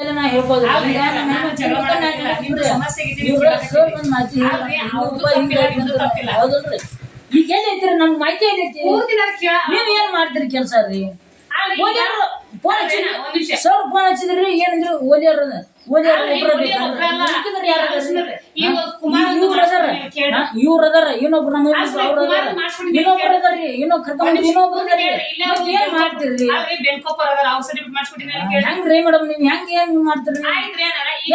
ನಾ ಹೇಳ್ಬೋದು ಹೌದಲ್ರಿ ಈಗ ಏನೈತ್ರಿ ನಮ್ಗೆ ಮಾಹಿತಿ ಏನೈತಿ ನೀವ್ ಏನ್ ಮಾಡ್ತೀರಿ ಕೆಲ್ಸ ರೀ ಸರ್ ಫೋನ್ ಹಚ್ಚಿದ್ರಿ ಏನಂದ್ರು ಓದಿಯವ್ರ ಇವ್ರ ಅದಾರ ಇನ್ನೊಬ್ರು ನಮ್ಮ ಇನ್ನೊಬ್ರು ಅದಾರ್ರಿ ಇನ್ನೊಬ್ ಕರ್ಕೊಂಡ್ ಇನ್ನೊಬ್ರು ಏನ್ ಮಾಡ್ತೀರಿ ಹೆಂಗ್ರಿ ಮೇಡಮ್ ನೀವ್ ಹೆಂಗ್ ಮಾಡ್ತೀರಿ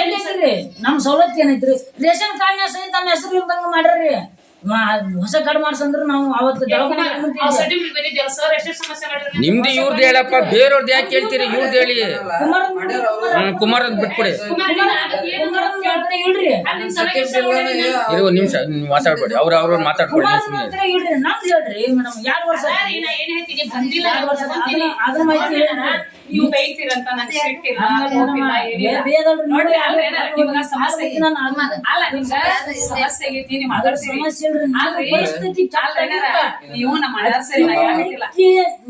ಎಲ್ಲೈತ್ರಿ ನಮ್ ಸವಲತ್ತು ಏನೈತ್ರಿ ರೇಷನ್ ಕಾರ್ಡ್ ಸಹಿತ ನಮ್ಮ ಹೆಸರು ಇಲ್ದಂಗ ಮಾಡ್ರಿ ಹೊಸ ಕಾರ್ಡ್ ಮಾಡ್ಸಂದ್ರ ನಾವು ಅವತ್ತು ನಿಮ್ದು ಇವ್ರದ್ದು ಹೇಳಪ್ಪ ಬೇರೆಯವ್ರದ್ದು ಯಾಕೆ ಕೇಳ್ತೀರಿ ಇವ್ರದ್ದು ಹೇಳಿ ಕುಮಾರ್ ಅಂತ ಬಿಟ್ಕೊಡಿ ಒಂದ್ ನಿಮಿಷ ಮಾತಾಡ್ಬೇಡಿ ಅವ್ರ ಮಾತಾಡ್ಕೊಳ್ಳಿ ಹೇಳ್ರಿ ಮೇಡಮ್ 2 ವರ್ಷ ಅದ್ರ ಮಾಹಿತಿ ನೀವು ಬೈತೀರಂತ ನಂಗೆ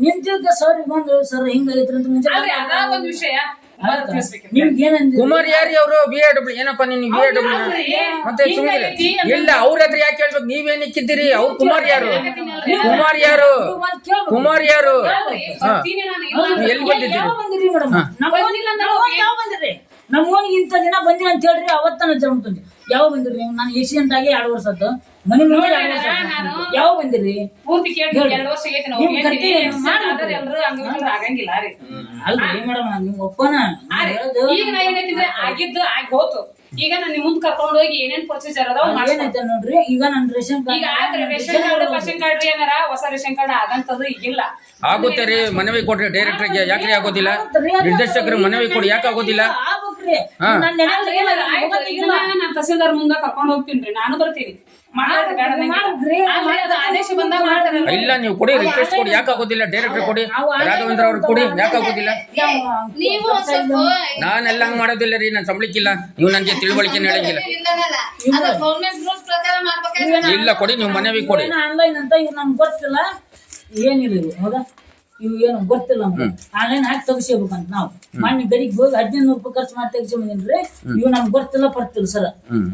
ನಿಂತಿದ್ದ ಸರ್ ಬಂದು ಸರ್ ಹಿಂಗೈತ್ರಿ ಅಂತ ಮುಂಚೆ ಒಂದು ವಿಷಯ ಕುಮಾರ್ ಯಾರಿ ಅವರು BAW ಏನಪ್ಪ ನೀನು BAW ಮತ್ತೆ ಸುಮ್ಮನೆ ಇಲ್ಲ ಅವ್ರ ಹತ್ರ ಯಾಕೆ ಹೇಳ್ಬೇಕು ನೀವೇನ್ ಇಕ್ಕಿದ್ದೀರಿ ಅವ್ರು ಕುಮಾರ್ ಯಾರು ಎಲ್ಲಿ ಬಂದಿದ್ದೀರಿ ನಮ್ಗೋನಿಗೆ ಇಂಥ ದಿನ ಬಂದಿಲ್ಲ ಅಂತ ಹೇಳ್ರಿ ಅವತ್ತನ ಜನ್ಮತಂದಿ ಯಾವ ಬಂದಿರಿ ನಾನು ಏಷಿಯಂಟ್ ಆಗಿ 2 ವರ್ಷ ಆಯ್ತು ಮನೆ ಮುಂದೆ 2 ವರ್ಷ ಯಾವ ಬಂದಿರಿ ಪೂರ್ತಿ ಕೇಳಿ 2 ವರ್ಷ ಆಗಂಗಿಲ್ಲ ರೀ ಅಲ್ರಿ ಮೇಡಮ್ ನಿಮ್ ಒಪ್ಪನ ಈಗ ನಾ ಏನೈತಿದ್ರೆ ಆಗಿದ್ದು ಆಗಿ ಹೋತು ಈಗ ನಾನು ನಿಮ್ ಮುಂದ್ ಕರ್ಕೊಂಡು ಹೋಗಿ ಏನೇನ್ ಪ್ರೊಸೀಜರ್ ಅದಾವ ಏನೈತೆ ನೋಡ್ರಿ ಈಗ ನನ್ ರೇಷನ್ ಕಾರ್ಡ್ ರೇಷನ್ ಕಾರ್ಡ್ ಏನಾರ ಹೊಸ ರೇಷನ್ ಕಾರ್ಡ್ ಆಗಂತದ್ದು ಈಗಿಲ್ಲ ಆಗುತ್ತೆ ರೀ ಮನವಿ ಕೊಡ್ರಿ ಡೈರೆಕ್ಟರ್ಗೆ ಯಾಕ್ರಿ ಆಗೋದಿಲ್ಲ ನಿರ್ದೇಶಕರು ಮನವಿ ಕೊಡಿ ಯಾಕೆ ಆಗೋದಿಲ್ಲ ನಾನು ತಹಸೀಲ್ದಾರ್ ಮುಂದ ಕರ್ಕೊಂಡು ಹೋಗ್ತೀನಿ ನಾನು ಬರ್ತೀನಿ ಇಲ್ಲ ನೀವು ಕೊಡಿ ರಿಕ್ವೆಸ್ಟ್ ಕೊಡಿ ಯಾಕೆ ಆಗೋದಿಲ್ಲ ಡೈರೆಕ್ಟರ್ ಕೊಡಿ ರಾಘವೇಂದ್ರ ಅವ್ರಿಗೆ ಕೊಡಿ ಯಾಕೆ ಆಗೋದಿಲ್ಲ ನಾನೆಲ್ಲ ಹಂಗ್ ಮಾಡೋದಿಲ್ಲ ರೀ ನಾನು ಸಂಬಳಕ್ಕಿಲ್ಲ ನೀವು ನನಗೆ ತಿಳುವಳಿಕೆ ಹೇಳಂಗಿಲ್ಲ ಇಲ್ಲ ಕೊಡಿ ನೀವು ಮನವಿ ಕೊಡಿ ಆನ್ಲೈನ್ ಅಂತ ಇವ್ ನಮ್ಗೆ ಗೊತ್ತಿಲ್ಲ ಏನಿಲ್ಲ ಹೌದಾ ಇವು ಏನು ಗೊತ್ತಿಲ್ಲ ಆನ್ಲೈನ್ ಹಾಕಿ ತೆಗಿಸ್ಬೇಕಂತ ನಾವು ಮಣ್ಣಿ ಗಡಿಗೆ ಹೋಗಿ 1500 ರೂಪಾಯಿ ಖರ್ಚು ಮಾಡಿ ತೆಗಿಸ್ಕೊಂಡ್ರಿ ಇವ್ ನಮ್ಗೆ ಗೊತ್ತಿಲ್ಲ ಪಡ್ತಿಲ್ಲ ಸರ್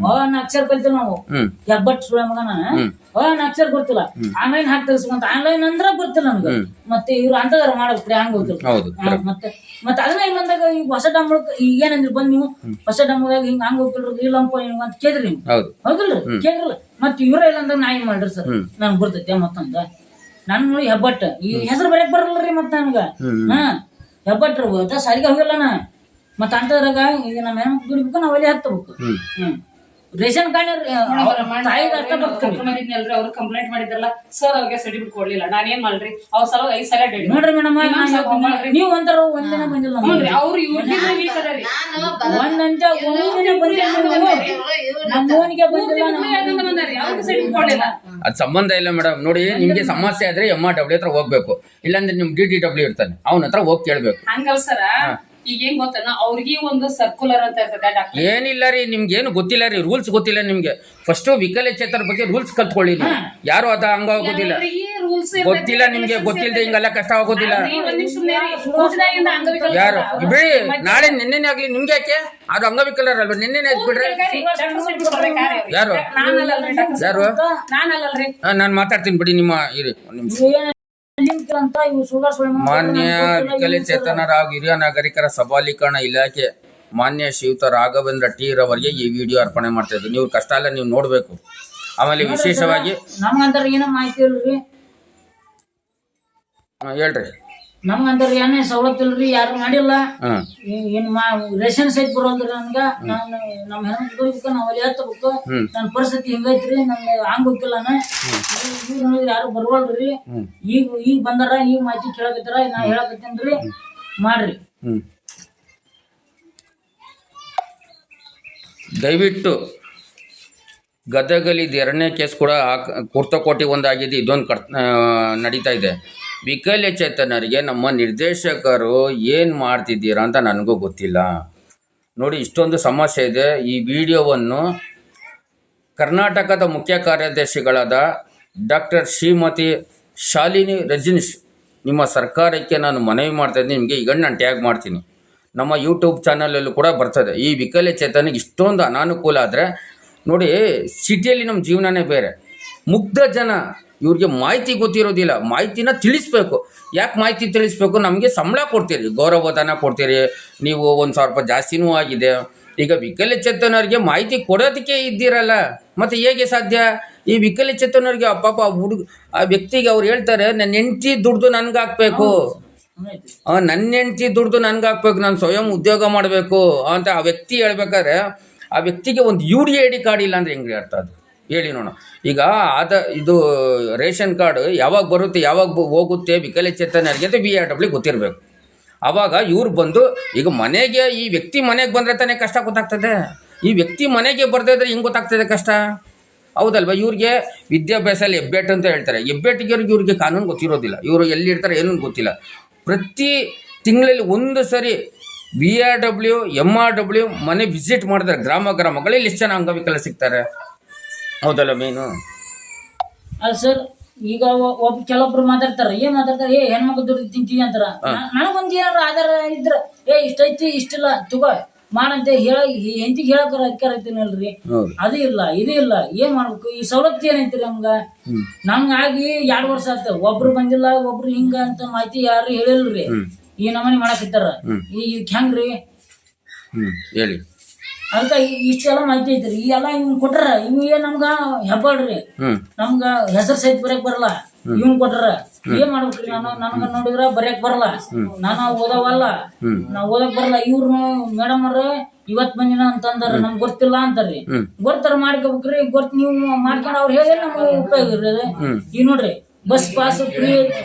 ಅವನ್ ಅಕ್ಷರ ಕಲ್ತಿಲ್ಲ ನಾವು ಹೆಬ್ಬಟ್ ಸುಳ ಮಗ ನಾನು ಅವನ್ ಅಕ್ಷರ ಗೊತ್ತಿಲ್ಲ ಆನ್ಲೈನ್ ಹಾಕಿ ತೆಗಿಸ್ಕೊಂತ ಆನ್ಲೈನ್ ಅಂದ್ರ ಗೊತ್ತಿಲ್ಲ ನಮ್ಗೆ ಮತ್ತೆ ಇವ್ರು ಅಂತದಾರ ಮಾಡ್ಬೇಕ್ರಿ ಹಂಗ ಗೊತ್ತಿಲ್ಲ ಮತ್ತೆ ಅದನ್ನ ಇನ್ನೊಂದಾಗ ಈಗ ಹೊಸ ಡಂಬಳಕ್ ಈಗ ಏನಂದ್ರಿ ಬಂದ್ ನೀವು ಹೊಸ ಡಂಬಳದಾಗ ಹಿಂಗ ಹಂಗ ಹೋಗ್ತಿಲ್ರಿ ಇಲ್ಲಂಪ ನಿಮ್ಗೆ ಅಂತ ಕೇಳಿದ್ರಿ ನೀವು ಹೌದಿಲ್ರಿ ಕೇಳಿರಲ್ಲ ಮತ್ತೆ ಇವ್ರ ಇಲ್ಲ ಅಂದಾಗ ನಾ ಏನ್ ಮಾಡ್ರಿ ಸರ್ ನನ್ಗೆ ಬರ್ತೈತೆ ಮತ್ತಂದ ನನ್ ನೋಡಿ ಹೆಬ್ಬಟ್ ಈ ಹೆಸರು ಬರಕ್ ಬರಲ್ರಿ ಮತ್ತ ನನ್ಗ ಹೆಬ್ಬಟ್ರು ಸಾರಿಗೆ ಹೋಗಿಲ್ಲ ಮತ್ತ ಅಂತದ್ರಾಗ ಈಗ ನಮ್ಮ ಹೆಣ್ಮಕ್ಳು ದುಡಿಬೇಕು ನಾವ್ ಅಲ್ಲಿ ಹತ್ತಬೇಕು ರೇಷನ್ ಕಾರ್ಡ್ ಅವ್ರು ಕಂಪ್ಲೇಂಟ್ ಮಾಡಿದ್ರಲ್ಲ ಸರ್ ಅವ್ರಿಗೆ ಸರ್ಟಿಫಿಕೇಟ್ ಕೊಡ್ಲಿಲ್ಲ ನಾನ್ ಏನ್ ಮಾಡ್ರಿ ಅವ್ರ ಸಲ 5 ಸಲ ನೋಡ್ರಿ ಮೇಡಮ್ ನೀವು ಒಂಥರ ಒಂದಿನ ಬಂದಿಲ್ಲ ಅವ್ರು ಅದ್ ಸಂಬಂಧ ಇಲ್ಲ ಮೇಡಮ್ ನೋಡಿ ನಿಮ್ಗೆ ಸಮಸ್ಯೆ ಆದ್ರೆ MRW ಹತ್ರ ಹೋಗ್ಬೇಕು ಇಲ್ಲಾಂದ್ರೆ ನಿಮ್ DDW ಇರ್ತಾನೆ ಅವನ ಹತ್ರ ಹೋಗಿ ಕೇಳ್ಬೇಕು ಹಂಗಲ್ ಸರ ಈಗ ಏನ್ ಗೊತ್ತನ ಅವ್ರಿಗೆ ಒಂದು ಸರ್ಕ್ಯುಲರ್ ಅಂತ ಇರ್ತದೆ ಏನಿಲ್ಲ ರೀ ನಿಮ್ಗೆ ಏನು ಗೊತ್ತಿಲ್ಲ ರೀ ರೂಲ್ಸ್ ಗೊತ್ತಿಲ್ಲ ನಿಮ್ಗೆ ಫಸ್ಟ್ ವಿಕಲಚೇತರ ಬಗ್ಗೆ ರೂಲ್ಸ್ ಕಲ್ತ್ಕೊಳ್ಳಿ ನೀವು ಯಾರು ಅದ ಹಂಗ ಆಗೋದಿಲ್ಲ ಗೊತ್ತಿಲ್ಲ ನಿಮ್ಗೆ ಗೊತ್ತಿಲ್ಲದೆ ಹಿಂಗೆಲ್ಲ ಕಷ್ಟ ಆಗೋದಿಲ್ಲ ಯಾರು ಬಿಡಿ ನಾಳೆ ನಿನ್ನೆನೆ ಆಗ್ಲಿ ನಿಮ್ಗೆ ಯಾಕೆ ಅದು ಅಂಗವಿಕಲರ ಅಲ್ವಾ ನಿನ್ನೆನೆ ಬಿಡ್ರಿ ಯಾರು ನಾನು ಮಾತಾಡ್ತೀನಿ ಬಿಡಿ ನಿಮ್ಮ ಇರಿ ಮಾನ್ಯ ವಿಕಲಚೇತನರ ಹಾಗೂ ಹಿರಿಯ ನಾಗರಿಕರ ಸಬಲೀಕರಣ ಇಲಾಖೆ ಮಾನ್ಯ ಶ್ರೀಯುತ ರಾಘವೇಂದ್ರ ಟಿ ರವರಿಗೆ ಈ ವಿಡಿಯೋ ಅರ್ಪಣೆ ಮಾಡ್ತಾ ಇದ್ದೀವಿ ನೀವು ಕಷ್ಟ ಎಲ್ಲ ನೀವು ನೋಡ್ಬೇಕು ಆಮೇಲೆ ವಿಶೇಷವಾಗಿ ನಮ್ಗಂತರ ಏನೋ ಮಾಹಿತಿ ಇಲ್ರಿ ಹೇಳ್ರಿ ನಮ್ಗಂತರ ಏನೇ ಸವಲತ್ತು ಇಲ್ರಿ ಯಾರು ಮಾಡಿಲ್ಲ ಏನ್ ರೇಷನ್ ಸೈಟ್ ಬರೋಲ್ರಿ ನನ್ಗ ನಾನು ನಮ್ಮ ಹೆಣ್ಮಕ್ಳು ದುಡಿಬೇಕು ನಾವ್ ಅಲ್ಲಿ ಹತ್ತಬೇಕು ನನ್ನ ಪರಿಸ್ಥಿತಿ ಹಿಂಗೈತ್ರಿ ನನ್ಗೆ ಹಂಗ ಹೋಗಿಲ್ಲ ಯಾರು ಬರ್ವಲ್ರಿ ಈಗ ಬಂದಾರ ಈಗ ಮಾಹಿತಿ ಕೇಳಕತ್ತಾರ ನಾ ಹೇಳಕತ್ತೇನ್ರಿ ಮಾಡ್ರಿ ದಯವಿಟ್ಟು ಗದಗಲ್ಲಿ 2ನೇ ಕೇಸ್ ಕೂಡ ಕುರ್ತಕೋಟಿ ಒಂದಾಗಿದೆ ಇದೊಂದು ನಡೀತಾ ಇದೆ ವಿಕಲಚೇತನರಿಗೆ ನಮ್ಮ ನಿರ್ದೇಶಕರು ಏನು ಮಾಡ್ತಿದ್ದೀರಾ ಅಂತ ನನಗೂ ಗೊತ್ತಿಲ್ಲ ನೋಡಿ ಇಷ್ಟೊಂದು ಸಮಸ್ಯೆ ಇದೆ ಈ ವಿಡಿಯೋವನ್ನು ಕರ್ನಾಟಕದ ಮುಖ್ಯ ಕಾರ್ಯದರ್ಶಿಗಳಾದ ಡಾಕ್ಟರ್ ಶ್ರೀಮತಿ ಶಾಲಿನಿ ರಜನೀಶ್ ನಿಮ್ಮ ಸರ್ಕಾರಕ್ಕೆ ನಾನು ಮನವಿ ಮಾಡ್ತಾಯಿದ್ದೀನಿ ನಿಮಗೆ ಈಗ ನಾನು ಟ್ಯಾಗ್ ಮಾಡ್ತೀನಿ ನಮ್ಮ ಯೂಟ್ಯೂಬ್ ಚಾನಲಲ್ಲೂ ಕೂಡ ಬರ್ತದೆ. ಈ ವಿಕಲಚೇತನಿಗೆ ಇಷ್ಟೊಂದು ಅನಾನುಕೂಲ ಆದರೆ ನೋಡಿ, ಸಿಟಿಯಲ್ಲಿ ನಮ್ಮ ಜೀವನನೇ ಬೇರೆ. ಮುಗ್ಧ ಜನ, ಇವ್ರಿಗೆ ಮಾಹಿತಿ ಗೊತ್ತಿರೋದಿಲ್ಲ. ಮಾಹಿತಿನ ತಿಳಿಸ್ಬೇಕು. ಯಾಕೆ ಮಾಹಿತಿ ತಿಳಿಸ್ಬೇಕು? ನಮಗೆ ಸಂಬಳ ಕೊಡ್ತೀರಿ, ಗೌರವಧನ ಕೊಡ್ತೀರಿ, ನೀವು 1,000 ರೂಪಾಯಿ ಜಾಸ್ತಿನೂ ಆಗಿದೆ. ಈಗ ವಿಕಲಚೇತನರಿಗೆ ಮಾಹಿತಿ ಕೊಡೋದಕ್ಕೆ ಇದ್ದೀರಲ್ಲ, ಮತ್ತು ಹೇಗೆ ಸಾಧ್ಯ? ಈ ವಿಕಲಚೇತನರಿಗೆ ಪಾಪ ಆ ವ್ಯಕ್ತಿಗೆ ಅವ್ರು ಹೇಳ್ತಾರೆ, ನನ್ನ ಹೆಂಡತಿ ದುಡ್ದು ನನಗೆ ಹಾಕ್ಬೇಕು, ನನ್ನ ಹೆಂಡತಿ ದುಡ್ದು ನನಗೆ ಹಾಕ್ಬೇಕು, ನಾನು ಸ್ವಯಂ ಉದ್ಯೋಗ ಮಾಡಬೇಕು ಅಂತ ಆ ವ್ಯಕ್ತಿ ಹೇಳ್ಬೇಕಾದ್ರೆ, ಆ ವ್ಯಕ್ತಿಗೆ ಒಂದು UDID ಕಾರ್ಡ್ ಇಲ್ಲ ಅಂದರೆ ಹೆಂಗೆ ಅರ್ಥ? ಅದು ಹೇಳಿ ನೋಡೋಣ. ಈಗ ಇದು ರೇಷನ್ ಕಾರ್ಡ್ ಯಾವಾಗ ಬರುತ್ತೆ, ಯಾವಾಗ ಹೋಗುತ್ತೆ ವಿಕಲಚೇತನರಿಗೆ ಅಂತ VRW ಗೊತ್ತಿರಬೇಕು. ಆವಾಗ ಇವ್ರು ಬಂದು, ಈಗ ಮನೆಗೆ ಈ ವ್ಯಕ್ತಿ ಮನೆಗೆ ಬಂದರೆ ತಾನೇ ಕಷ್ಟ ಗೊತ್ತಾಗ್ತದೆ. ಈ ವ್ಯಕ್ತಿ ಮನೆಗೆ ಬರ್ತಾ ಇದ್ರೆ ಹಿಂಗೆ ಗೊತ್ತಾಗ್ತದೆ ಕಷ್ಟ, ಹೌದಲ್ವ? ಇವ್ರಿಗೆ ವಿದ್ಯಾಭ್ಯಾಸದಲ್ಲಿ ಹೆಬ್ಬೆಟ್ ಅಂತ ಹೇಳ್ತಾರೆ. ಹೆಬ್ಬೆಟ್ಟಿಗೆ ಇವ್ರಿಗೆ ಕಾನೂನು ಗೊತ್ತಿರೋದಿಲ್ಲ, ಇವರು ಎಲ್ಲಿರ್ತಾರೆ ಏನೂ ಗೊತ್ತಿಲ್ಲ. ಪ್ರತಿ ತಿಂಗಳಲ್ಲಿ ಒಂದು ಸರಿ VRW MRW ಮನೆ ವಿಸಿಟ್ ಮಾಡಿದ್ರೆ ಗ್ರಾಮಗಳಲ್ಲಿ ಎಷ್ಟು ಜನ ಅಂಗವಿಕಲ ಸಿಗ್ತಾರೆ, ಹೌದಲ್ಲ? ಮೇನು ಅಲ್ಲ ಸರ್, ಈಗ ಕೆಲವೊಬ್ರು ಮಾತಾಡ್ತಾರೆ, ಏನ್ ಮಾತಾಡ್ತಾರೆ, ಹೆಣ್ಮಕ್ಳು ದುಡ್ಡು ತಿಂತೀವಿ ಅಂತಾರ. ನನಗೊಂದು ಏನಾರ ಆಧಾರ ಇದ್ರ ಇಷ್ಟೈತಿ ಇಷ್ಟಿಲ್ಲ ತಗೋ ಮಾಡಂತ ಹೆಂಡತಿಗೆ ಹೇಳಕ್ರ ಅಧಿಕಾರ ಐತಿನಲ್ರಿ, ಅದು ಇಲ್ಲ ಇದು ಇಲ್ಲ, ಏನ್ ಮಾಡ್ಬೇಕು? ಈ ಸವಲತ್ತು ಏನೈತ್ರಿ ನಮ್ಗಾಗಿ 2 ವರ್ಷ ಆತ, ಒಬ್ರು ಬಂದಿಲ್ಲ, ಒಬ್ರು ಹಿಂಗ ಅಂತ ಮಾಹಿತಿ ಯಾರು ಹೇಳಿಲ್ರಿ. ಈ ನಮನಿ ಮಾಡಾಕಿತ್ತಾರ, ಈಗ ಹೆಂಗ್ರಿ ಹೇಳಿ? ಅದಕ್ಕ ಇಷ್ಟೆಲ್ಲ ಮಾಹಿತಿ ಐತ್ರಿ. ಈ ಎಲ್ಲ ಇವ್ನ ಕೊಟ್ರ ಇವ್ ಏನ್ ನಮ್ಗ ಹೆಬ್ಬಾಳ್ರಿ, ನಮ್ಗ ಹೆಸರು ಸಹಿತ ಬರೆಯಕ್ ಬರಲ್ಲ. ಇವ್ನ್ ಕೊಟ್ರ ಏನ್ ಮಾಡ್ಬೇಕ್ರಿ? ನನ್ಗ ನೋಡಿದ್ರ ಬರೆಯಕ್ ಬರಲ್ಲ, ನಾನು ಓದವಲ್ಲ, ನಾ ಓದಕ್ ಬರಲ್ಲ. ಇವ್ರು ಮೇಡಮ್ ಅವ್ರ ಇವತ್ ಬಂದಿನ ಅಂತಂದಾರ, ನಮ್ಗ್ ಗೊತ್ತಿಲ್ಲ ಅಂತಾರ್ರಿ. ಗೊತ್ತಾರ ಮಾಡ್ಕೋಬೇಕ್ರಿ, ನೀವು ಮಾಡ್ಕೊಂಡ್ ಅವ್ರು ಹೇಳಿ ನಮ್ಗೆ ಉಪಯೋಗ ಇರ್ರಿ. ಈಗ ನೋಡ್ರಿ, ಬಸ್ ಪಾಸ್ ಫ್ರೀ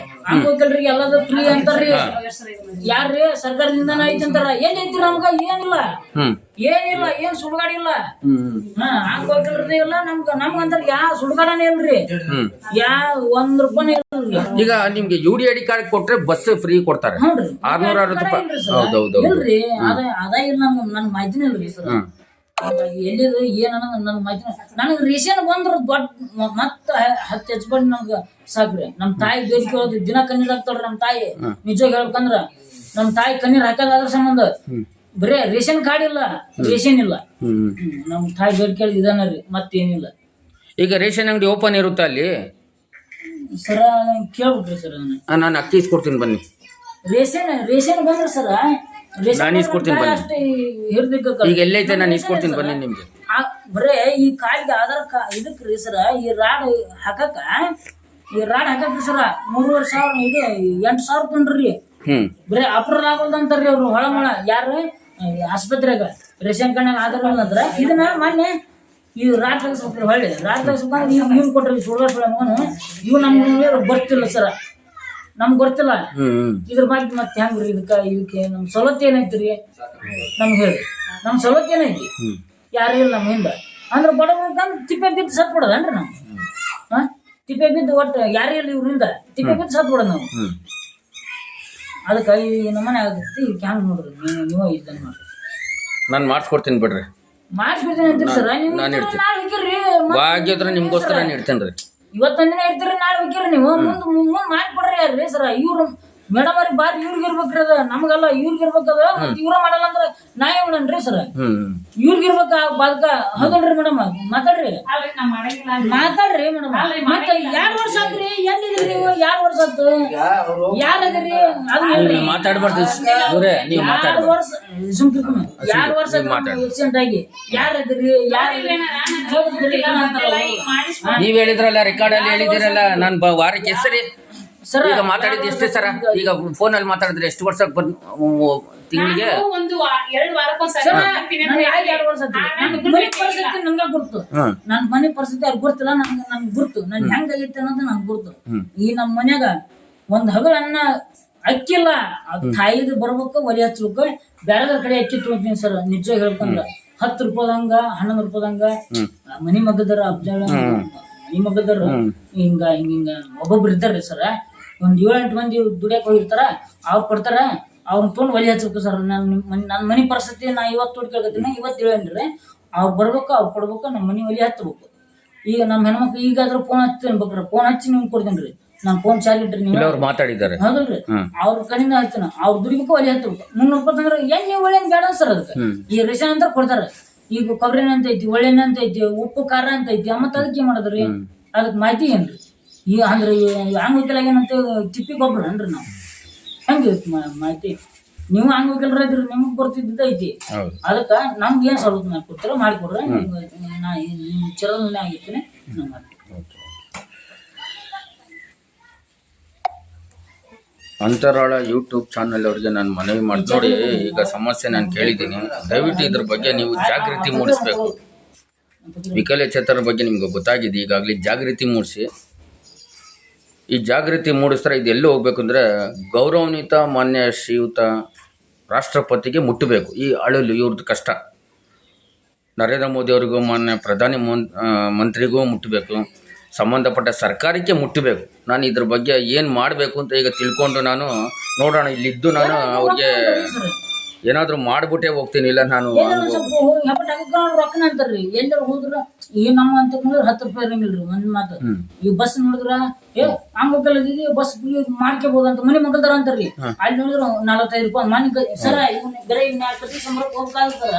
ಅಂಗವಿಕಲರಿಗೆ ಎಲ್ಲದ ಫ್ರೀ ಅಂತಾರ್ರಿ. ಯಾರ್ರಿ? ಸರ್ಕಾರದಿಂದಾನ ಐತಿ ಅಂತಾರ. ಏನ್ ಐತಿ ನಮ್ಗ? ಏನಿಲ್ಲ, ಏನ್ ಸುಡುಗಾಡ ಇಲ್ಲ. ಅಂಗವಿಕಲರದ ಇಲ್ಲ, ನಮ್ಗಂತಾರ ಯಾವ ಸುಡುಗಾಡನೇ ಇಲ್ರಿ, ಒಂದ್ ರೂಪಾಯಿ ಇಲ್ರಿ. ಈಗ ನಿಮ್ಗೆ UDID ಕಾರ್ಡ್ ಕೊಟ್ರೆ ಬಸ್ ಫ್ರೀ ಕೊಡ್ತಾರೆ, 660 ರೂಪಾಯಿ. ಇಲ್ರಿ, ಅದ ಇಲ್ಲ, ನನ್ ಮಾಹಿತಿನ ಇಲ್ರಿ ಸರ್. ಎಲ್ಲಿದು ಏನನ್ನ ನನ್ ಮಾಹಿತಿ, ನನಗ್ ರೇಷನ್ ಬಂದ್ರ ದೊಡ್ಡ ಮತ್ತ ಹೆಚ್ಚಬಂದ್ ನಮ್ಗ ಸಾಕ್ರಿ. ನಮ್ ತಾಯಿ ಬೇಡಿಕೆ ಹೇಳೋದು, ದಿನ ಕಣ್ಣೀರ್ ಹಾಕ್ತಾಳ್ರಿ ನಮ್ ತಾಯಿ. ನಿಜವಾಗಿ ಹೇಳ್ಬೇಕಂದ್ರ ನಮ್ ತಾಯಿ ಕಣ್ಣೀರ್ ಹಾಕೋದ್ರ ಸಂಬಂಧ ಬರೇ ರೇಷನ್ ಕಾರ್ಡ್ ಇಲ್ಲ, ರೇಷನ್ ಇಲ್ಲ. ನಮ್ ತಾಯಿ ಬೇಡಿಕೆ ಇದಾನರಿ, ಮತ್ತೇನಿಲ್ಲ. ಈಗ ರೇಷನ್ ಅಂಗಡಿ ಓಪನ್ ಇರುತ್ತೆ ಅಲ್ಲಿ ಸರ? ಕೇಳ್ಬಿಟ್ರಿ ಸರ್, ನಾನು ಅಕ್ಕಿ ಇಸ್ಕೊಡ್ತೀನಿ ಬನ್ನಿ. ರೇಷನ್ ಬಂದ್ರ ಸರ ನಾನು ಇಸ್ಕೊಡ್ತೀನಿ ಬನ್ನಿ. ಈಗ ಎಲ್ಲೈತೆ ನಾನು ಇಸ್ಕೊಡ್ತೀನಿ ಬನ್ನಿ ನಿಮ್ಗೆ. ಬರೇ ಈ ಕಾಲಿಗೆ ಆಧಾರ್ ಇದಕ್ರಿ ಸರ, ಈ ರಾಡ್ ಹಾಕಕ್ಕ ಸರ 3,500 ಇದು 8,000 ತೊಂಡ್ರಿ. ಬರೇ ಅಪ್ರೂವ್ ಆಗೋದಂತಾರ್ರಿ ಅವ್ರು ಹೊಳಮಳ. ಯಾರು? ಆಸ್ಪತ್ರೆಗ ರೇಷನ್ ಕಾರ್ಡ್ನಾಗ ಆಧಾರ್ ಅಂದ್ರ ಇದನ್ನ ಮೊನ್ನೆ ಈ ರಾಡ್ ತೆಗಿಸ್ಬೇಕ್ರಿ. ಹೊಳ್ಳಿ ರಾಡ್ ತೆಗಿಸ್ಬೇಕಂದ್ರೆ ಇವ್ನು ಕೊಟ್ರಿ ಸುಳ್ಳ ಮಗನು. ಇವ್ ನಮ್ಗೆ ಗೊತ್ತಿಲ್ಲ ಸರ, ನಮ್ಗೆ ಗೊತ್ತಿಲ್ಲ ಇದ್ರ ಬಗ್ಗೆ. ಮತ್ತೆ ಹೆಂಗ್ರಿ ಇದಕ್ಕೆ ನಮ್ ಸವಲತ್ತು ಏನೈತ್ರಿ? ನಮ್ಗೆ ಹೇಳಿ, ನಮ್ ಸವಲತ್ತು ಏನೈತಿ? ಯಾರು ಇಲ್ಲ ನಮ್ ಹಿಂದ ಅಂದ್ರ ಬಡವ್ರ ತಿಪ್ಪೆ ಬಿದ್ದು ಸತ್ ಬಿಡೋದನ್ರಿ ನಾವು. ತಿಪ್ಪೆ ಬಿದ್ದು ಒಟ್ಟು ಯಾರೇ ಇಲ್ಲ ಇವ್ರಿಂದ ತಿಪ್ಪೆ ಬಿದ್ದು ಸತ್ ಬಿಡೋದು ನಾವು. ಅದಕ್ಕೆ ಈ ನಮ್ಮನೆ ಆಗತ್ತೆ. ಇದಕ್ಕೆ ಹೆಂಗ್ ನೋಡ್ರಿ ನೀವು ಇದನ್ನ ನೋಡ್ರಿ. ನಾನು ಮಾಡಿಸ್ಕೊಡ್ತೀನಿ ಬಿಡ್ರಿ. ಮಾಡಿಸ್ಬಿಡ್ತೀನಿ ಅಂತೀರಿ ಸರ್? ನಾನು ಭಾಗ್ಯದ್ರ ನಿಮ್ಗೋಸ್ಕರ ನಾನು ಇಡ್ತೇನೆ ರೀ. ಇವತ್ತೊಂದಿನ ಇರ್ತೀರಿ, ನಾಳೆ ಹೋಗಿರಿ ನೀವು. ಮುಂದ್ ಮಾಡ್ಕೊಡ್ರಿ ಯಾರ್ರಿ ಸರ? ಇವ್ರು ಮೇಡಮ್ ಅವ್ರಿಗೆ ಬಾರಿ ಇವ್ರಿಗೆ ಇರ್ಬೇಕ್ರಿ, ಅದ ನಮ್ಗಲ್ಲ ಇವ್ರಿಗೆ ಇರ್ಬೇಕದ. ಮತ್ ಇವ್ರ ಮಾಡಲ್ಲ ಅಂದ್ರ ನಾ ಮಾಡನ್ರಿ ಸರ್? ಇವ್ರಿಗೆ ಇರ್ಬೇಕ ಬಾದ್ಕ. ಹೌದಲ್ರಿ ಮೇಡಮ್? ಮಾತಾಡ್ರಿ ಮೇಡಮ್. ಮತ್ತ 2 ವರ್ಷ ಆತ್ರಿ, ಎಲ್ಲಿದ್ರಿ ನೀವು? 2 ವರ್ಷ ಆತು, ಯಾರದ್ರಿ? ಅದು ಮಾತಾಡ್ಬಾರ್ದು ನೀವು. 2 ವರ್ಷ ಸುಮ್ಕಿರ್ತೀನಿ. 2 ವರ್ಷ ಎಕ್ಸಿಡೆಂಟ್ ಆಗಿ ಯಾರದ್ರಿ? ನೀವ್ ಹೇಳಿದ್ರಲ್ಲ, ರೆಕಾರ್ಡಲ್ಲಿ ಹೇಳಿದಿರಲ್ಲ, ನಾನು ವಾರಕ್ಕೆ ಹೆಸರಿ ಸರ್ ಈಗ ಮಾತಾಡಿದ್ದು ಎಷ್ಟೇ ಸರ? ಈಗ ಫೋನಲ್ಲಿ ಮಾತಾಡಿದ್ರೆ ಎಷ್ಟು ವರ್ಷ ತಿಂಗಳಿಗೆ? ನನ್ಗ ಗುರ್ತು, ನನ್ ಮನೆ ಪರಿಸ್ಥಿತಿ ಅವ್ರಿಗೆ ಗೊತ್ತಿಲ್ಲ, ನನ್ಗೆ ಗುರ್ತು, ನನ್ ಹೆಂಗಾಗಿತ್ತು ಅನ್ನೋದು ನನ್ಗೆ ಗುರ್ತು. ಈ ನಮ್ ಮನ್ಯಾಗ ಒಂದ್ ಹಗಲ್ ಅನ್ನ ಅಕ್ಕಿಲ್ಲ, ಅದು ತಾಯಿದು ಬರ್ಬೇಕು, ಒಲಿ ಹಚ್ಬೇಕು. ಬೇರೆದ್ರ ಕಡೆ ಅಕ್ಕಿ ತೊಗೊತೀನಿ ಸರ್. ನಿಜ ಹೇಳ್ಕೊಂಡ್ರ 10 ರೂಪಾಯಿದಂಗ 11 ರೂಪಾಯಿದಂಗ ಮನಿ ಮಗದರ ಅಬ್ಜಾಳ ಮನಿ ಮಗದರ ಹಿಂಗ ಒಬ್ಬೊಬ್ರು ಇದ್ದಾರ್ರಿ ಸರ. ಒಂದ್ 7-8 ಮಂದಿ ದುಡಿಯಕ್ ಹೋಗಿರ್ತಾರ, ಅವ್ರು ಕೊಡ್ತಾರ, ಅವ್ರನ್ನ ತೊಗೊಂಡು ಒಲಿ ಹಚ್ಬೇಕು ಸರ್. ನನ್ನ ಮನಿ ಪರಿಸ್ಥಿತಿ ನಾ ಇವತ್ತು ದುಡ್ಡು ಕೇಳ್ಕತ್ತೀನಿ, ಇವತ್ತು ಹೇಳೇನ್ರಿ. ಅವ್ರು ಬರ್ಬೇಕು, ಅವ್ರು ಕೊಡ್ಬೇಕು, ನಮ್ಮ ಮನಿ ಒಲಿ ಹತ್ಬೇಕು. ಈಗ ನಮ್ಮ ಹೆಣ್ಮಕ್ಳು ಈಗಾದ್ರೂ ಫೋನ್ ಹಚ್ತೀನಿ ಬೇಕ್ರಿ, ಫೋನ್ ಹಚ್ಚಿ ನಿಮ್ಗೆ ಕೊಡ್ತೀನಿ ರೀ. ನಾನು ಫೋನ್ ಚಾರ್ಜ್ ಇಟ್ರಿ ನೀವು ಇಲ್ಲ ಅವ್ರು ಮಾತಾಡಿದ್ದಾರೆ. ಹೌದಲ್ರಿ ಅವ್ರ ಕಡೆಯಿಂದ ಹಚ್ತಾನ ಅವ್ರ ದುಡಿಬೇಕು ಒಲೆ ಹತ್ತು ₹300 ಅಂದ್ರೆ ಎಣ್ಣೆ ಒಳ್ಳೆ ಬೇಡ ಸರ್ ಅದಕ್ಕೆ ಈ ರೇಷನ್ ಅಂತ ಕೊಡ್ತಾರ. ಈಗ ಕೊಬ್ಬರಿ ಎಣ್ಣೆ ಅಂತ ಐತಿ, ಒಳ್ಳೆಣ್ಣೆ ಅಂತ ಐತಿ, ಉಪ್ಪು ಖಾರ ಅಂತ ಐತಿ, ಮತ್ತೆ ಅದಕ್ಕೆ ಏನ್ ಮಾಡೋದ್ರಿ? ಅದಕ್ಕೆ ಮಾಹಿತಿ ಏನ್ರಿ? ಈ ಅಂದ್ರೆ ಅಂಗವಿಕಲಾಗೇನಂತ ತಿಪ್ಪಿ ಗೊಬ್ಬರ ಅನ್ರಿ ನಾವು ಹೆಂಗೆ ಮಾಹಿತಿ? ನೀವು ಅಂಗವಿಕಲರ ಇದ್ರಿ, ನಿಮಗ್ ಬರ್ತಿದ್ದ ಐತಿ. ಅದಕ್ಕ ನಮ್ಗೆ ಏನ್ ಸವಲತ್ತು ಮಾಡ್ಕೊಡ್ತಾರ ಮಾಡಿಕೊಡ್ರ, ನಾ ನಿಮ್ ಚರದಲ್ಲಿ ಆಗಿರ್ತೀನಿ ಮಾಡ್ತೀನಿ. ಅಂತರಾಳ ಯೂಟ್ಯೂಬ್ ಚಾನಲ್ ಅವ್ರಿಗೆ ನಾನು ಮನವಿ ಮಾಡಿ, ನೋಡಿ ಈಗ ಸಮಸ್ಯೆ ನಾನು ಕೇಳಿದ್ದೀನಿ, ದಯವಿಟ್ಟು ಇದ್ರ ಬಗ್ಗೆ ನೀವು ಜಾಗೃತಿ ಮೂಡಿಸ್ಬೇಕು. ವಿಕಲಚೇತನರ ಬಗ್ಗೆ ನಿಮ್ಗೆ ಗೊತ್ತಾಗಿದೆ, ಈಗಾಗಲೇ ಜಾಗೃತಿ ಮೂಡಿಸಿ. ಈ ಜಾಗೃತಿ ಮೂಡಿಸ್ತಾರೆ ಇದೆಲ್ಲೂ ಹೋಗ್ಬೇಕು ಅಂದರೆ ಗೌರವಾನ್ವಿತ ಮಾನ್ಯ ಶ್ರೀಯುತ ರಾಷ್ಟ್ರಪತಿಗೆ ಮುಟ್ಟಬೇಕು ಈ ಅಳಲು, ಇವ್ರದ್ದು ಕಷ್ಟ. ನರೇಂದ್ರ ಮೋದಿ ಅವ್ರಿಗೂ ಮಾನ್ಯ ಪ್ರಧಾನಿ ಮಂತ್ರಿಗೂ ಮುಟ್ಟಬೇಕು, ಸಂಬಂಧಪಟ್ಟ ಸರ್ಕಾರಕ್ಕೆ ಮುಟ್ಟಬೇಕು. ನಾನು ಇದ್ರ ಬಗ್ಗೆ ಏನು ಮಾಡಬೇಕು ಅಂತ ಈಗ ತಿಳ್ಕೊಂಡು ನಾನು ನೋಡೋಣ, ಇಲ್ಲಿದ್ದು ನಾನು ಅವ್ರಿಗೆ ಏನಾದರೂ ಮಾಡಿಬಿಟ್ಟೆ ಹೋಗ್ತೀನಿ. ಇಲ್ಲ ನಾನು ರೊಕ್ಕನ ಅಂತಾರ್ರಿ, ಎಲ್ಲರೂ ಹೋದ್ರ ಈ ನಮ್ಮ ಅಂತ ₹10 ಇರಂಗಿಲ್ರಿ. ಒಂದ್ ಮಾತು, ಈ ಬಸ್ ನೋಡಿದ್ರ ಅಂಗವಿಕಲರಿಗೆ ಬಸ್ ಮಾಡ್ಕೋಬಹುದು ಅಂತ ಮನಿ ಮಗಲ್ದಾರ ಅಂತಾರ್ರಿ. ಅಲ್ಲಿ ನೋಡಿದ್ರ ₹45 ಮನಿ ಸರ ಬರೀ ಸಂಬಳಕ್ಕೆ ಹೋಗ್ಬೇಕಾದ್ರ ಸರ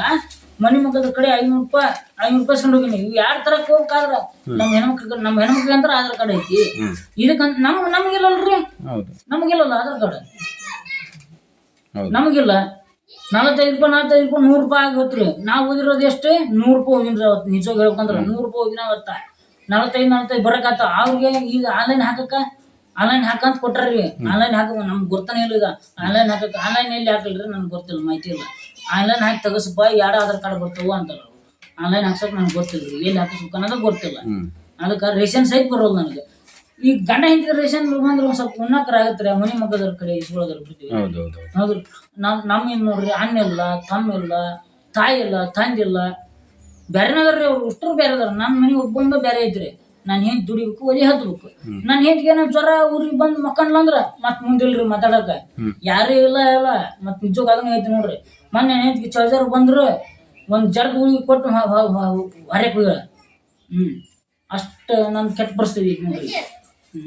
ಮನಿ ಮಗದ ಕಡೆ ₹500 ಇಸ್ಕೊಂಡು ಹೋಗಿನಿ. ಇವ್ ಯಾರ ತರಕ್ ಹೋಗ್ಬೇಕಾದ್ರ ನಮ್ಮ ಹೆಣ್ಮಕ್ಳಿಗೆ ಅಂತ ಆಧಾರ್ ಕಾರ್ಡ್ ಐತಿ. ಇದಕ್ಕಂತ ನಮಗಿಲ್ಲಲ್ರಿ, ನಮಗಿಲ್ಲಲ್ಲ ಆಧಾರ್ ಕಾರ್ಡ್, ನಮಗಿಲ್ಲ. ₹45 ₹100 ಆಗೋತ್ರಿ. ನಾವ್ ಓದಿರೋದು ಎಷ್ಟೇ ₹100 ಹೋಗಿನ್ರಿ ಅವತ್ತು. ನಿಜವಾಗ ಹೇಳ್ಬೇಕಂದ್ರ ₹100 ಹೋಗಿನ ಅವತ್ತ 45 ಬರಕಾತ. ಅವ್ರಿಗೆ ಈಗ ಆನ್ಲೈನ್ ಹಾಕಂತ ಕೊಟ್ಟಾರ್ರಿ. ಆನ್ಲೈನ್ ಹಾಕ ನಮ್ಗೆ ಗೊತ್ತಾನೆ ಇಲ್ಲ. ಈಗ ಆನ್ಲೈನ್ ಹಾಕಕ್ ಆನ್ಲೈನ್ ಎಲ್ಲಿ ಹಾಕಲ್ರಿ ನನ್ಗೆ ಗೊತ್ತಿಲ್ಲ, ಮಾಹಿತಿ ಇಲ್ಲ. ಆನ್ಲೈನ್ ಹಾಕಿ ತಗಸಪ್ಪ, 2 ಆಧಾರ್ ಕಾರ್ಡ್ ಬರ್ತಾವ ಅಂತಾರ. ಆನ್ಲೈನ್ ಹಾಕ್ಸಕ್ ನನ್ಗೆ ಗೊತ್ತಿಲ್ರಿ, ಎಲ್ಲಿ ಹಾಕಿಸ್ಬೇಕು ಅನ್ನೋದ ಗೊತ್ತಿಲ್ಲ. ಅದಕ್ಕೆ ರೇಷನ್ ಸಹಿತ ಬರೋದು ನನಗೆ. ಈಗ ಗಂಡ ಹಿಂದಿದ ರೇಷನ್ ಬಂದ್ರೆ ಒಂದ್ ಸ್ವಲ್ಪ ಉಣ್ಣಾಕರ ಆಗತ್ರಿ, ಮನಿ ಮಗದವ್ರ ಕಡೆ ಇಸ್ಕೊಳ್ಳೋದ್ರ ಬಿಡ್ತೀವಿ. ಹೌದ್ರಿ, ನಮ್ಗೇನ್ ನೋಡ್ರಿ, ಅಣ್ಣ ಇಲ್ಲ, ತಮ್ಮ ಇಲ್ಲ, ತಾಯಿ ಇಲ್ಲ, ತಂದೆ ಇಲ್ಲ, ಬೇರೆನದಾರ್ರಿ. ಅವ್ರು ಅಷ್ಟರು ಬೇರೆ ಅದಾರ. ನನ್ನ ಮನೆ ಒಬ್ಬೊಂದ ಬೇರೆ ಐತ್ರಿ. ನಾನು ಹೆಂಗ್ ದುಡಿಬೇಕು, ಒಲಿ ಹತ್ಬೇಕು. ನನ್ನ ಹೆಂಡ್ಗೆ ಏನೋ ಜ್ವರ ಊರಿಗೆ ಬಂದ್ ಮಕ್ಕಂಡ್ಲಂದ್ರ ಮತ್ ಮುಂದಿಲ್ರಿ ಮಾತಾಡಕ ಯಾರು ಇಲ್ಲ. ಮತ್ ನಿಜವಾಗ ಅದನ್ನ ಐತಿ ನೋಡ್ರಿ. ಮೊನ್ನೆ ಹೆಂಡ್ಗೆ ಚಳ್ಜಾರ್ ಬಂದ್ರು ಒಂದ್ ಜರ್ದ ಊರಿಗೆ ಕೊಟ್ಟು ಹೊರಕ್ ಹೋಗ್ಯಾಳ. ಅಷ್ಟ ನನ್ ಕೆಟ್ಟ ಪರಿಸ್ಥಿತಿ ಐತಿ ನೋಡ್ರಿ,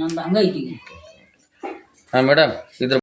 ನಂದು ಹಂಗೈತಿ. ಮೇಡಮ್ ಇದ್ರ